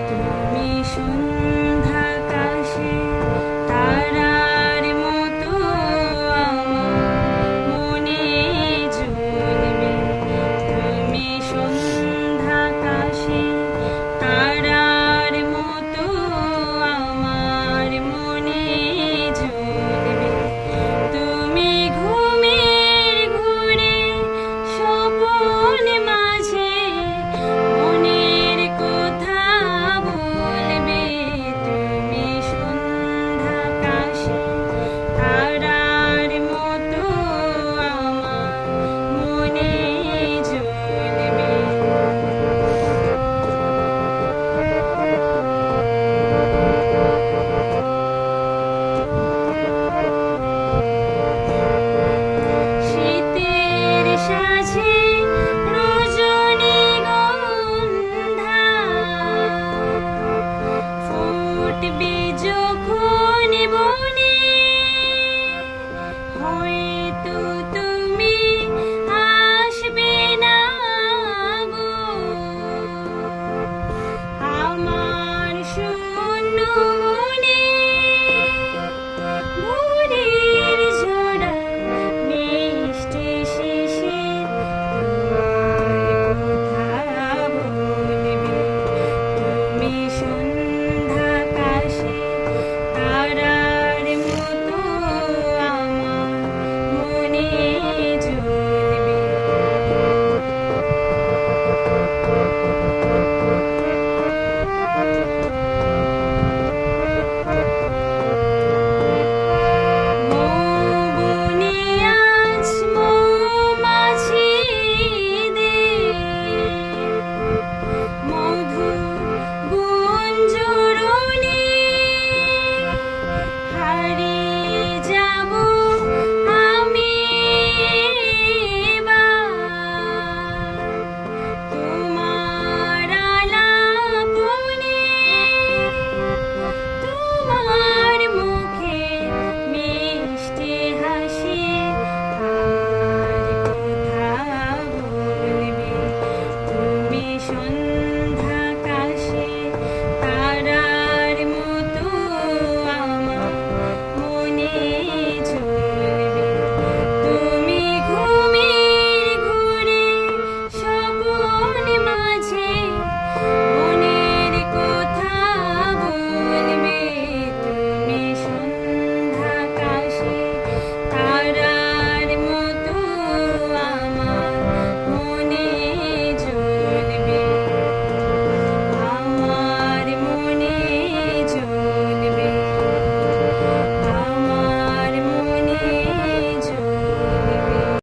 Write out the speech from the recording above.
তুমি সন্ধ্যাকাশে তারার মতো আমার মনে জ্বলবে। তুমি সন্ধ্যাকাশে তারার মতো আমার মনে জ্বলবে। তুমি ঘুমের ঘোরে স্বপন মাঝে মনের কথা বলবে। তুমি সন্ধ্যাকাশে তারার মতো আমার মনে জ্বলবে। শীতের সাঁঝে রজনীগন্ধা ফুটবে যখন বনে, হয়তো তুমি আসবে না গো। আমার শূন্য মনে ভোরের ঝরা মিষ্টি শিশির তোমার কথা বলবে। তুমি সন্ধ্যাকাশে তারার মতো আমার মনে জ্বলবে।